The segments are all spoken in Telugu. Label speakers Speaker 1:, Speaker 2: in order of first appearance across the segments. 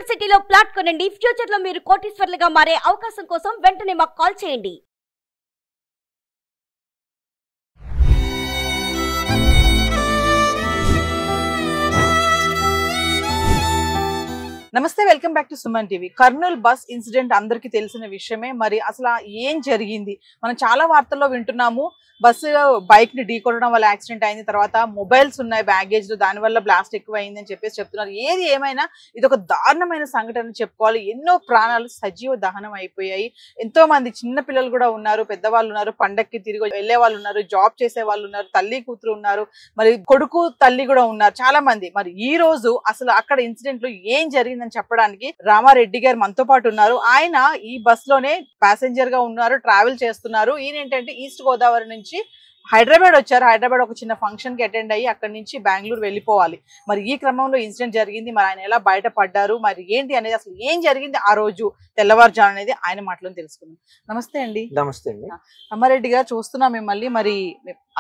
Speaker 1: సిటీలో ప్లాట్ కొనండి. ఫ్యూచర్ లో మీరు కోటీశ్వర్లుగా మారే అవకాశం కోసం వెంటనే మాకు కాల్ చేయండి.
Speaker 2: నమస్తే, welcome back to Suman TV. Kurnool bus incident అందరికీ తెలిసిన విషయమే. మరి అసలు ఏం జరిగింది? మనం చాలా వార్తల్లో వింటున్నాము. బస్సు బైక్ ని ఢీకొట్టడం వల్ల యాక్సిడెంట్ అయింది, తర్వాత మొబైల్స్ ఉన్నాయి బ్యాగేజ్ లో, దానివల్ల బ్లాస్ట్ ఎక్కువ అయింది అని చెప్పేసి చెప్తున్నారు. ఏది ఏమైనా ఇది ఒక దారుణమైన సంఘటన చెప్పుకోవాలి. ఎన్నో ప్రాణాలు సజీవ దహనం అయిపోయాయి. ఎంతో మంది చిన్న పిల్లలు కూడా ఉన్నారు, పెద్దవాళ్ళు ఉన్నారు, పండక్కి తిరిగి వెళ్లే వాళ్ళు ఉన్నారు, జాబ్ చేసే వాళ్ళు ఉన్నారు, తల్లి కూతురు ఉన్నారు, మరి కొడుకు తల్లి కూడా ఉన్నారు, చాలా మంది. మరి ఈ రోజు అసలు అక్కడ ఇన్సిడెంట్ లో ఏం జరిగిందని చెప్పడానికి రామారెడ్డి గారు మనతో పాటు ఉన్నారు. ఆయన ఈ బస్ లోనే ప్యాసింజర్ గా ఉన్నారు, ట్రావెల్ చేస్తున్నారు. ఈయన ఏంటంటే ఈస్ట్ గోదావరి నుంచి హైదరాబాద్ వచ్చారు. హైదరాబాద్ ఒక చిన్న ఫంక్షన్ కి అటెండ్ అయ్యి అక్కడి నుంచి బెంగళూరు వెళ్ళిపోవాలి. మరి ఈ క్రమంలో ఇన్సిడెంట్ జరిగింది. మరి ఆయన ఎలా బయటపడ్డారు, మరి ఏంటి అనేది, అసలు ఏం జరిగింది ఆ రోజు తెల్లవారుజాము అనేది ఆయన మాటలో తెలుసుకుందాం. నమస్తే అండి.
Speaker 3: నమస్తే అండి.
Speaker 2: రామారెడ్డి గారు, చూస్తున్నాం మిమ్మల్ని. మరి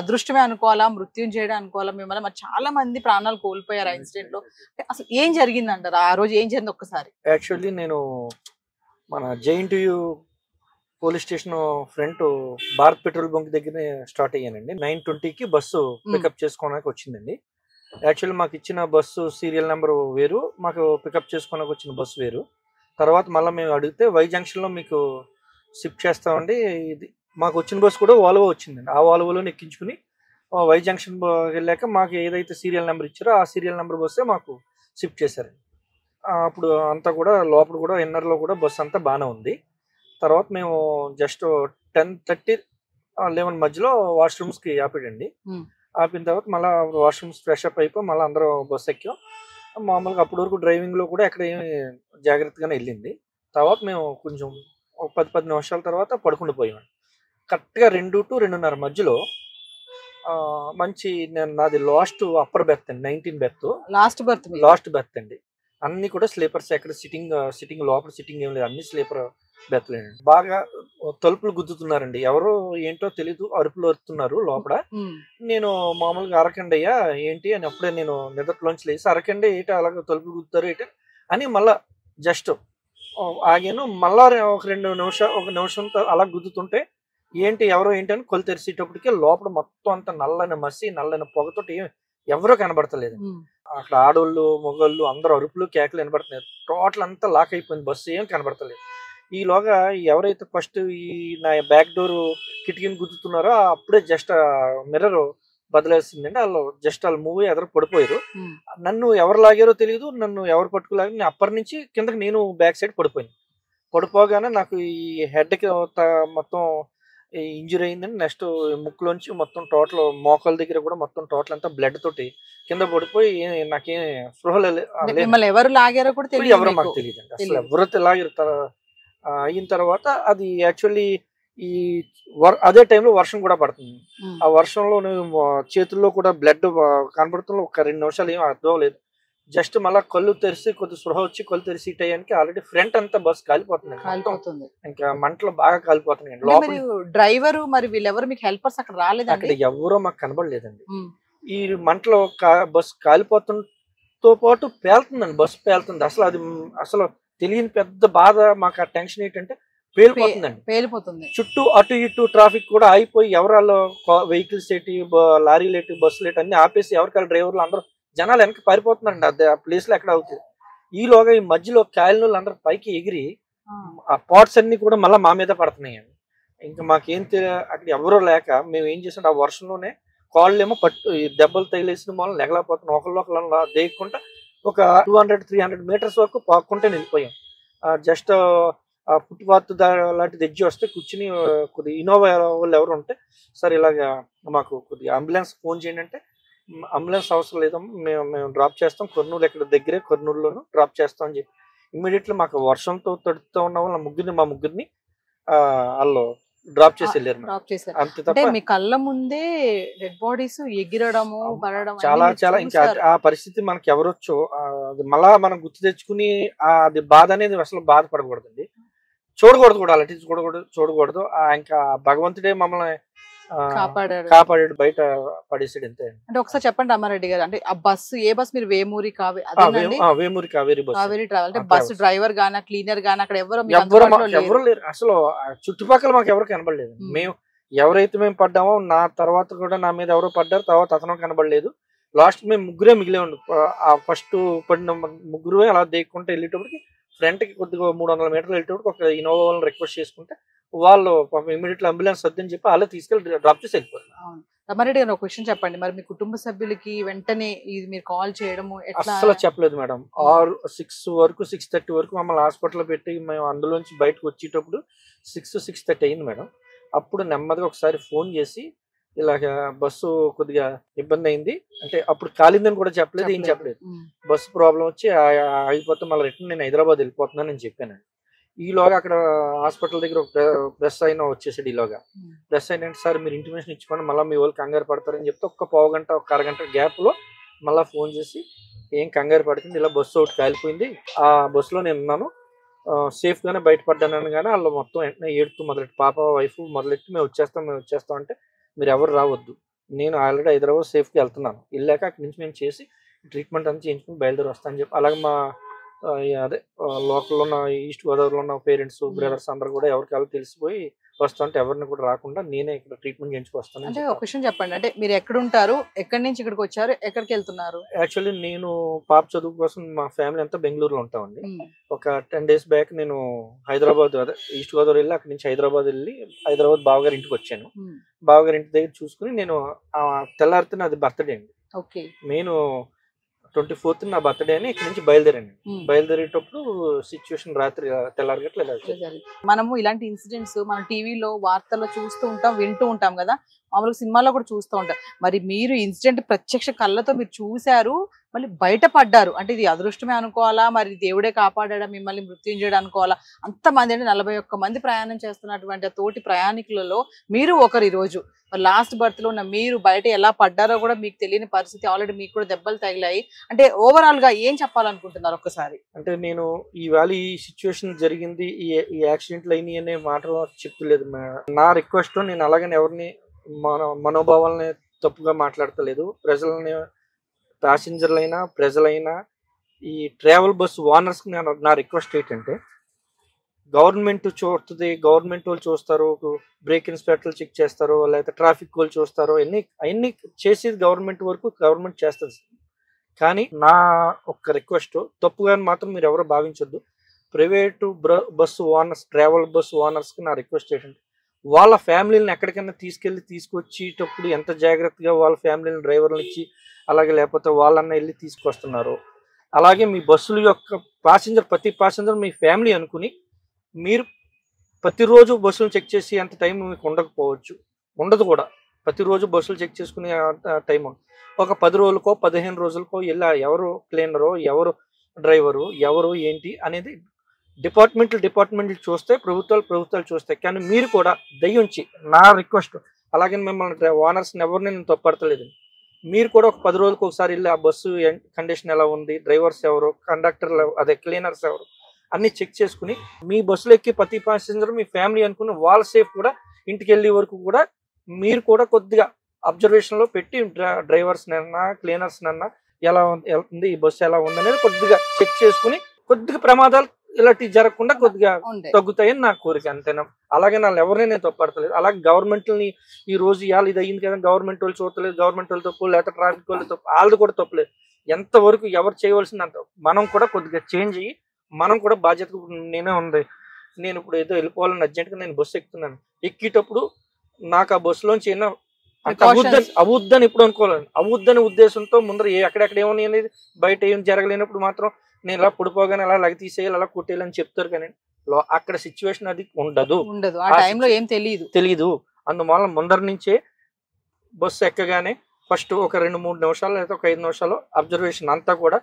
Speaker 2: అదృష్టమే అనుకోవాలా, మృత్యుం చేయడం అనుకోవాలా మిమ్మల్ని? మరి చాలా మంది ప్రాణాలు కోల్పోయారు ఆ ఇన్సిడెంట్ లో. అసలు ఏం జరిగింది అంటారు? ఆ రోజు ఏం జరిగింది ఒక్కసారి?
Speaker 3: యాక్చువల్లీ నేను మన JNTU police station front Bharat petrol bunk దగ్గర స్టార్ట్ అయ్యానండి. 9:20కి బస్సు పికప్ చేసుకోవడానికి వచ్చిందండి. యాక్చువల్లీ మాకు ఇచ్చిన బస్సు సీరియల్ నెంబర్ వేరు, మాకు పికప్ చేసుకోవడానికి వచ్చిన బస్సు వేరు. తర్వాత మళ్ళీ మేము అడిగితే వై జంక్షన్లో మీకు షిఫ్ట్ చేస్తామండి, ఇది మాకు వచ్చిన బస్సు కూడా వాల్వో వచ్చిందండి. ఆ వాల్వోలో ఎక్కించుకుని వై జంక్షన్ వెళ్ళాక మాకు ఏదైతే సీరియల్ నెంబర్ ఇచ్చారో ఆ సీరియల్ నెంబర్ బస్సే మాకు షిఫ్ట్ చేశారండి. అప్పుడు అంతా కూడా లోపల కూడా ఇన్నర్లో కూడా బస్సు అంతా బాగానే ఉంది. తర్వాత మేము జస్ట్ 10:30, 11 మధ్యలో వాష్రూమ్స్కి ఆపాడండి. ఆపిన తర్వాత మళ్ళీ వాష్రూమ్స్ ఫ్రెష్ అప్ అయిపోయి మళ్ళీ అందరూ బస్సు ఎక్కాం. మామూలుగా అప్పటి వరకు డ్రైవింగ్లో కూడా ఎక్కడ ఏమి జాగ్రత్తగానే వెళ్ళింది. తర్వాత మేము కొంచెం 10 నిమిషాల తర్వాత పడుకుండిపోయాం. కరెక్ట్గా 2 to 2:30 మధ్యలో మంచి నాది లాస్ట్ అప్పర్ బెర్త్ అండి, 19 బెర్త్, లాస్ట్ బెర్త్ అండి. అన్ని కూడా స్లీపర్స్, ఎక్కడ సిట్టింగ్ లోపల సిట్టింగ్ ఏం లేదు, అన్ని స్లీపర్ బెర్త్లేనండి. బాగా తలుపులు గుద్దుతున్నారండి, ఎవరో ఏంటో తెలీదు, అరుపులు అరుతున్నారు లోపల. నేను మామూలుగా అరకండి అయ్యా ఏంటి అని అప్పుడే నేను నిద్రలోంచి లేచి అరకండి ఏంటి అలాగ తలుపులు గుద్దుతారు ఏంటి అని మళ్ళా జస్ట్ ఆగాను. మళ్ళా ఒక నిమిషం అలా గుద్దుతుంటే ఏంటి ఎవరో ఏంటి అని కొలు తెరిచేటప్పటికే లోపల మొత్తం అంతా నల్లని మసి, నల్లని పొగతోటి ఎవరో కనబడతలేదు. అక్కడ ఆడోళ్ళు మగోళ్ళు అందరూ అరుపులు కేకలు వినబడుతున్నాయి. టోటల్ అంతా లాక్ అయిపోయింది, బస్సు ఏం కనబడతలేదు. ఈలోగా ఎవరైతే ఫస్ట్ ఈ నా బ్యాక్ డోర్ కిటికీని గుద్దుతున్నారో అప్పుడే జస్ట్ మిర్రర్ బదిలేసిందండి. వాళ్ళు మూవ్ ఎదురు పడిపోయారు. నన్ను ఎవరు లాగారో తెలియదు, నన్ను ఎవరు పట్టుకులాగారు. నేను అప్పటి నుంచి కిందకి నేను బ్యాక్ సైడ్ పడిపోగానే నాకు ఈ హెడ్కి మొత్తం ఇంజురీ అయిందండి. నెక్స్ట్ ముక్కులోంచి మొత్తం టోటల్ మోకాల దగ్గర కూడా మొత్తం టోటల్ అంతా బ్లడ్ తోటి కింద పడిపోయి నాకేం స్పృహ
Speaker 2: ఎవరు లాగారో కూడా తెలియదు,
Speaker 3: ఎవరో మాకు తెలియదు అండి. అసలు ఎవరైతే లాగారు. అయిన తర్వాత అది యాక్చువల్లీ అదే టైంలో వర్షం కూడా పడుతుంది. ఆ వర్షంలో చేతుల్లో కూడా బ్లడ్ కనబడుతున్న ఒక 2 నిమిషాలు ఏం అర్థం అవ్వలేదు. జస్ట్ మళ్ళీ కళ్ళు తెరిచి కొద్ది స్పృహ వచ్చి కళ్ళు తెరిచి టయానికి ఆల్రెడీ ఫ్రంట్ అంతా బస్ కాలిపోతుంది, ఇంకా మంటలు బాగా కాలిపోతున్నాయి.
Speaker 2: డ్రైవర్ మరి వీళ్ళెవరు మీకు హెల్పర్స్ అక్కడ రాలేదు?
Speaker 3: అక్కడ ఎవరో మాకు కనబడలేదండి. ఈ మంటలో బస్ కాలిపోతుంతో పాటు పేలుతుందండి, బస్సు పేలుతుంది. అసలు తెలియని పెద్ద బాధ మాకు. ఆ టెన్షన్ ఏంటంటే పేలిపోతుంది. చుట్టూ అటు ఇటు ట్రాఫిక్ కూడా ఆగిపోయి ఎవరాల్లో వెహికల్స్ ఏంటి, లారీలు ఏంటి, బస్సులు ఏంటి అన్ని ఆపేసి ఎవరికాల డ్రైవర్లు అందరూ జనాలు వెనక్కి పారిపోతున్నారండి. అదే ఆ ప్లేస్ లో ఎక్కడ అవుతుంది. ఈలోగా ఈ మధ్యలో కాయలు అందరూ పైకి ఎగిరి ఆ పాట్స్ అన్ని కూడా మళ్ళీ మా మీద పడుతున్నాయండి. ఇంకా మాకేం అక్కడ ఎవరో లేక మేము ఏం చేసాం, ఆ వర్షంలోనే కాళ్ళు ఏమో దెబ్బలు తగిలేసిన మూలం నెగలేకపోతున్నాం. ఒకళ్ళు దేక్కుంటా ఒక 200-300 మీటర్స్ వరకు పాక్కుంటే వెళ్ళిపోయాం. జస్ట్ ఫుట్పాత్ లాంటి తెచ్చి వస్తే కూర్చుని కొద్దిగా ఇన్నోవా వాళ్ళు ఎవరు ఉంటే సరే ఇలాగా మాకు కొద్దిగా అంబులెన్స్ ఫోన్ చేయండి అంటే, అంబులెన్స్ అవసరం లేదమ్మా, మేము డ్రాప్ చేస్తాం, కర్నూలు ఇక్కడ దగ్గరే, కర్నూలులోను డ్రాప్ చేస్తాం అని చెప్పి ఇమ్మీడియట్లీ మాకు వర్షంతో తడుతూ ఉన్న వాళ్ళ మా ముగ్గురిని వాళ్ళు డ్రాప్ చేసి వెళ్ళారు. అంతే తప్ప
Speaker 2: మీ కళ్ళ ముందే డెడ్ బాడీస్ ఎగిరడము పడడం
Speaker 3: చాలా ఇంకా ఆ పరిస్థితి మనకి ఎవరొచ్చో మళ్ళా మనం గుర్తు తెచ్చుకుని అది బాధ అనేది అసలు బాధపడకూడదండి, చూడకూడదు కూడా, అలాంటి చూడకూడదు. ఇంకా భగవంతుడే మమ్మల్ని కాపాడాడు, బయట పడేసాడు అంతే.
Speaker 2: అంటే ఒకసారి చెప్పండి రామారెడ్డి గారు, అంటే ఆ బస్సు ఏ బస్ మీరు వేమూరి
Speaker 3: వేమూరి కావేరి బస్,
Speaker 2: కావేరి ట్రావెల్, అంటే బస్ డ్రైవర్ గానా క్లీనర్ గానా అక్కడ
Speaker 3: ఎవరు లేరు అసలు. చుట్టుపక్కల మాకు ఎవరు కనబడలేదు. ఎవరైతే మేము పడ్డామో నా తర్వాత కూడా నా మీద ఎవరో పడ్డారు, తర్వాత అతను కనబడలేదు. లాస్ట్ మేము ముగ్గురే మిగిలే ఉండు. ఆ ఫస్ట్ పడిన ముగ్గురు అలా దేక్కుంటే వెళ్ళేటప్పటికి ఫ్రంట్ కి కొద్దిగా 300 మీటర్లు వెళ్ళేటప్పుడు ఒక ఇన్నోవా వాళ్ళని రిక్వెస్ట్ చేసుకుంటే వాళ్ళు ఇమీడియట్లీ అంబులెన్స్ వద్దని చెప్పి వాళ్ళే తీసుకెళ్ళి డ్రాప్ చేసి వెళ్ళిపోయారు.
Speaker 2: రామారెడ్డి గారు ఒక క్వశ్చన్ చెప్పండి, మరి మీ కుటుంబ సభ్యులకి వెంటనే ఇది మీరు కాల్ చేయడము
Speaker 3: అసలు చెప్పలేదు మేడం. 6:30 వరకు మమ్మల్ని హాస్పిటల్లో పెట్టి మేము అందులోంచి బయటకు వచ్చేటప్పుడు 6:30 అయింది మేడం. అప్పుడు నెమ్మదిగా ఒకసారి ఫోన్ చేసి ఇలాగ బస్సు కొద్దిగా ఇబ్బంది అయింది అంటే, అప్పుడు కాలిందని కూడా చెప్పలేదు, ఏం చెప్పలేదు. బస్సు ప్రాబ్లం వచ్చి ఆగిపోతే మళ్ళీ రిటర్న్ నేను హైదరాబాద్ వెళ్ళిపోతున్నాను అని చెప్పాను. ఈలోగా అక్కడ హాస్పిటల్ దగ్గర ఒక ప్రెస్ అయినా వచ్చేసాడు. ఈలోగా ప్రెస్ అయినంటే సార్ మీరు ఇంటిమేషన్ ఇచ్చుకోండి, మళ్ళీ మీ వాళ్ళు కంగారు పడతారని చెప్తే ఒక పావు గంట ఒక అరగంట గ్యాప్ లో మళ్ళీ ఫోన్ చేసి ఏం కంగారు పడుతుంది, ఇలా బస్సు ఒకటి కాలిపోయింది, ఆ బస్సులో నేను ఉన్నాను, సేఫ్ గానే బయటపడ్డాను. కానీ వాళ్ళు మొత్తం వెంటనే ఏడుతూ మొదలెట్టి పాప వైఫ్ మొదలెట్టి మేము వచ్చేస్తాం అంటే మీరు ఎవరు రావద్దు, నేను ఆల్రెడీ హైదరాబాద్ సేఫ్కి వెళ్తున్నాను, వెళ్ళాక అక్కడి నుంచి మేము చేసి ట్రీట్మెంట్ అంతా చేయించుకుని బయలుదేరి వస్తామని చెప్పి అలాగే మా అదే లోకల్లో ఉన్న ఈస్ట్ గోదావరిలో ఉన్న పేరెంట్స్ బ్రదర్స్ అందరు కూడా ఎవరికాలు తెలిసిపోయి వస్తుంటే ఎవరిని కూడా రాకుండా నేనే ఇక్కడ ట్రీట్మెంట్ చేయించుకొస్తాను.
Speaker 2: అంటే ఒక క్వశ్చన్ చెప్పండి, అంటే మీరు ఎక్కడ ఉంటారు, ఎక్కడి నుంచి ఇక్కడికి వచ్చారు, ఎక్కడికి వెళ్తున్నారు?
Speaker 3: యాక్చువల్లీ నేను పాప చదువు కోసం మా ఫ్యామిలీ అంతా బెంగళూరులో ఉంటామండి. ఒక 10 days బ్యాక్ నేను హైదరాబాద్ అదే ఈస్ట్ గోదావరి వెళ్ళి అక్కడి నుంచి హైదరాబాద్ వెళ్ళి హైదరాబాద్ బావగారి ఇంటికి వచ్చాను. బావగారి ఇంటి దగ్గర చూసుకుని నేను తెల్లారితే నాది బర్త్డే అండి. నేను 24th నా బర్త్డే అని ఇక్కడ నుంచి బయలుదేరాను. బయలుదేరేటప్పుడు సిచ్యువేషన్ రాత్రి తెల్లారగట్ల.
Speaker 2: మనము ఇలాంటి ఇన్సిడెంట్స్ మనం టీవీలో వార్తల్లో చూస్తూ ఉంటాం, వింటూ ఉంటాం కదా, మామూలుగా సినిమాలో కూడా చూస్తూ ఉంటాం. మరి మీరు ఇన్సిడెంట్ ప్రత్యక్ష కళ్ళతో మీరు చూశారు, మళ్ళీ బయటపడ్డారు, అంటే ఇది అదృష్టమే అనుకోవాలా, మరి దేవుడే కాపాడా మిమ్మల్ని మృత్యుంజయుడు అనుకోవాలా? అంతమంది అంటే 41 మంది ప్రయాణం చేస్తున్నటువంటి తోటి ప్రయాణికులలో మీరు ఒకరు. ఈరోజు లాస్ట్ బర్త్ లో ఉన్న మీరు బయట ఎలా పడ్డారో కూడా మీకు తెలియని పరిస్థితి, ఆల్రెడీ మీకు కూడా దెబ్బలు తగిలాయి. అంటే ఓవరాల్ గా ఏం చెప్పాలనుకుంటున్నారు ఒక్కసారి?
Speaker 3: అంటే నేను ఈవేళ ఈ సిచ్యువేషన్ జరిగింది, ఈ యాక్సిడెంట్లు అయినాయి అనే మాట చెప్తలేదు. నా రిక్వెస్ట్, నేను అలాగని ఎవరిని మనోభావాలని తప్పుగా మాట్లాడతలేదు. ప్రజలని, ప్యాసింజర్లైనా ప్రజలైనా ఈ ట్రావెల్ బస్ ఓనర్స్ నా రిక్వెస్ట్ ఏంటంటే, గవర్నమెంట్ చూస్తుంది, గవర్నమెంట్ వాళ్ళు చూస్తారు, బ్రేక్ ఇన్స్పెక్టర్లు చెక్ చేస్తారు, లేకపోతే ట్రాఫిక్ వాళ్ళు చూస్తారు, అన్ని చేసేది గవర్నమెంట్ వరకు గవర్నమెంట్ చేస్తుంది. కానీ నా ఒక్క రిక్వెస్ట్, తప్పుగా మాత్రం మీరు ఎవరో భావించొద్దు. Private bus owners, travel bus ఓనర్స్కి నా రిక్వెస్ట్ ఏంటంటే, వాళ్ళ ఫ్యామిలీని ఎక్కడికైనా తీసుకొచ్చేటప్పుడు ఎంత జాగ్రత్తగా వాళ్ళ ఫ్యామిలీని డ్రైవర్లు ఇచ్చి అలాగే లేకపోతే వాళ్ళన్న వెళ్ళి తీసుకొస్తున్నారు, అలాగే మీ బస్సుల యొక్క ప్రతి ప్యాసింజర్ మీ ఫ్యామిలీ అనుకుని మీరు ప్రతిరోజు బస్సులు చెక్ చేసి అంత టైం మీకు ఉండకపోవచ్చు, ఉండదు కూడా. ప్రతిరోజు బస్సులు చెక్ చేసుకునే టైం ఒక 10 రోజులకో 15 రోజులకో ఇలా ఎవరు క్లీనరో, ఎవరు డ్రైవరు, ఎవరు ఏంటి అనేది డిపార్ట్మెంట్లు చూస్తే, ప్రభుత్వాలు చూస్తాయి. కానీ మీరు కూడా దయ్యుంచి నా రిక్వెస్ట్, అలాగే మిమ్మల్ని ఓనర్స్ని ఎవరిని నేను తప్పడతలేదు, మీరు కూడా ఒక 10 రోజులకు ఒకసారి వెళ్ళి ఆ బస్సు కండిషన్ ఎలా ఉంది, డ్రైవర్స్ ఎవరు, కండక్టర్లు అదే క్లీనర్స్ ఎవరు అన్ని చెక్ చేసుకుని మీ బస్సులో ఎక్కి ప్రతి ప్యాసింజర్ మీ ఫ్యామిలీ అనుకుని వాళ్ళ సేఫ్ కూడా ఇంటికి వెళ్ళే వరకు కూడా మీరు కూడా కొద్దిగా అబ్జర్వేషన్ లో పెట్టి డ్రైవర్స్ నన్నా క్లీనర్స్ నన్నా ఎలా ఉంది, ఈ బస్సు ఎలా ఉంది అనేది కొద్దిగా చెక్ చేసుకుని కొద్దిగా ప్రమాదాలు ఇలాంటివి జరగకుండా కొద్దిగా తగ్గుతాయని నా కోరిక, అంతేనా. అలాగే నా ఎవరిని నేను తప్పడతలేదు. అలాగే గవర్నమెంట్ని ఈ రోజు ఇవాళ ఇది అయ్యింది కదా, గవర్నమెంట్ వాళ్ళు చూడలేదు, గవర్నమెంట్ వాళ్ళు తప్పు, లేకపోతే ట్రాఫిక్ వాళ్ళు తప్పు, వాళ్ళది కూడా తప్పలేదు. ఎంతవరకు ఎవరు చేయవలసింది అంత మనం కూడా కొద్దిగా చేంజ్ అయ్యి మనం కూడా బాధ్యత నేనే ఉంది. నేను ఇప్పుడు ఏదో వెళ్ళిపోవాలని అర్జెంట్గా నేను బస్సు ఎక్కుతున్నాను, ఎక్కేటప్పుడు నాకు ఆ బస్సులోంచి ఏమన్నా అవుద్దని ఇప్పుడు అనుకోలేదు. అవుద్దని ఉద్దేశంతో ముందర ఎక్కడెక్కడ ఏమని అనేది బయట ఏం జరగలేనప్పుడు మాత్రం నేను ఇలా పుడిపోగానే అలా లగ తీసేయాలి, అలా కొట్టేయాలని చెప్తారు. కానీ అక్కడ సిచ్యువేషన్ అది ఉండదు,
Speaker 2: ఆ టైంలో ఏం తెలియదు.
Speaker 3: అందువల్ల ముందర నుంచే బస్సు ఎక్కగానే ఫస్ట్ ఒక 2-3 నిమిషాలు లేదా ఒక 5 నిమిషాలు అబ్జర్వేషన్ అంతా కూడా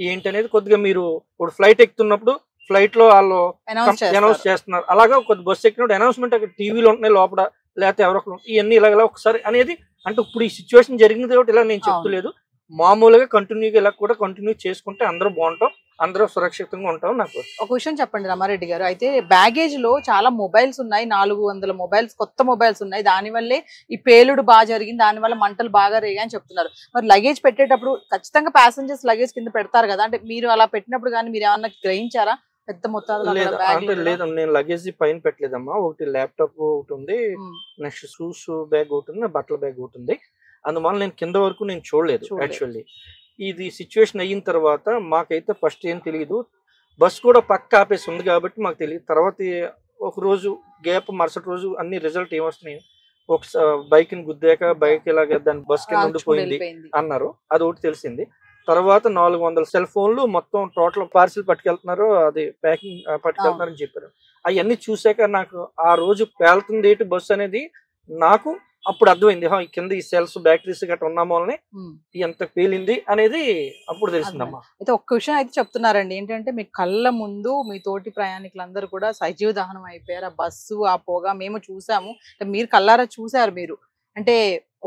Speaker 3: ఏంటనేది కొద్దిగా మీరు ఇప్పుడు ఫ్లైట్ ఎక్కుతున్నప్పుడు ఫ్లైట్ లో వాళ్ళు అనౌన్స్ చేస్తున్నారు, అలాగా కొద్ది బస్సు ఎక్కినప్పుడు అనౌన్స్మెంట్ అక్కడ టీవీలో ఉంటున్నాయి లోపల, లేకపోతే ఎవరొకరు ఇవన్నీ ఇలాగ ఒకసారి అనేది. అంటే ఇప్పుడు ఈ సిచ్యువేషన్ జరిగింది కాబట్టి ఇలా నేను చెప్తలేదు, మామూలుగా కంటిన్యూగా ఇలా కూడా కంటిన్యూ చేసుకుంటే అందరూ బాగుంటాం. అందరూ సురక్షితంగా ఉంటాం నాకు.
Speaker 2: ఒక విషయం చెప్పండి రమారెడ్డి గారు, అయితే బ్యాగేజ్ లో చాలా మొబైల్స్ ఉన్నాయి, 400 మొబైల్స్, కొత్త మొబైల్స్ ఉన్నాయి. దానివల్లే ఈ పేలుడు బాగా జరిగింది, దానివల్ల మంటలు బాగా రేగాయని చెప్తున్నారు. మరి లగేజ్ పెట్టేటప్పుడు ఖచ్చితంగా ప్యాసింజర్స్ లగేజ్ కింద పెడతారు కదా, అంటే మీరు అలా పెట్టినప్పుడు కానీ మీరు ఏమన్నా గ్రహించారా పెద్ద మొత్తాలు?
Speaker 3: లేదు, నేను లగేజ్ పైన పెట్టలేదమ్మా. ఒకటి ల్యాప్టాప్ ఒకటి ఉంది, నెక్స్ట్ షూస్ బ్యాగ్ ఒకటి ఉంది, బట్టల బ్యాగ్ ఒకటి ఉంది. అందువల్ల నేను కింద వరకు నేను చూడలేదు. యాక్చువల్లీ ఇది సిచ్యువేషన్ అయిన తర్వాత మాకైతే ఫస్ట్ ఏం తెలియదు. బస్ కూడా పక్క ఆపేసి ఉంది కాబట్టి మాకు తెలియదు. తర్వాత ఒక రోజు గ్యాప్, మరుసటి రోజు అన్ని రిజల్ట్ ఏమొస్తున్నాయి, ఒక బైక్ ని గుద్దాక బైక్ ఇలాగ దాని బస్ కింద ఉండిపోయింది అన్నారు, అది ఒకటి తెలిసింది. తర్వాత 400 సెల్ ఫోన్లు మొత్తం టోటల్ పార్సిల్ పట్టుకెళ్తున్నారు, అది ప్యాకింగ్ పట్టుకెళ్తున్నారని చెప్పారు. అవన్నీ చూసాక నాకు ఆ రోజు పేలుతుంది ఏంటి బస్సు అనేది నాకు అప్పుడు అర్థమైంది. కింద ఈ సెల్స్ బ్యాటరీస్ గట్రా ఉన్న మూలనే ఎంత పేలింది అనేది అప్పుడు తెలిసిందమ్మా.
Speaker 2: అయితే ఒక్క విషయం అయితే చెప్తున్నారండి, ఏంటంటే మీ కళ్ళ ముందు మీ తోటి ప్రయాణికులందరూ కూడా సజీవ దహనం అయిపోయారు. ఆ బస్సు, ఆ పొగ మేము చూసాము, మీరు కళ్ళారా చూసారు. మీరు అంటే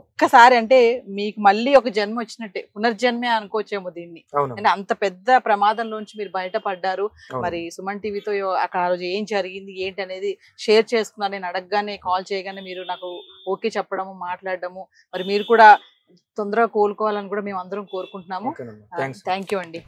Speaker 2: ఒక్కసారి అంటే మీకు మళ్ళీ ఒక జన్మ వచ్చినట్టే, పునర్జన్మే అనుకోవచ్చేమో దీన్ని. అంటే అంత పెద్ద ప్రమాదంలోంచి మీరు బయటపడ్డారు. మరి సుమన్ టీవీతో అక్కడ ఆ రోజు ఏం జరిగింది ఏంటి అనేది షేర్ చేసుకున్నారు. నేను అడగగానే, కాల్ చేయగానే మీరు నాకు ఓకే చెప్పడము, మాట్లాడడము, మరి మీరు కూడా తొందరగా కోలుకోవాలని కూడా మేము అందరం కోరుకుంటున్నాము. థ్యాంక్ యూ అండి.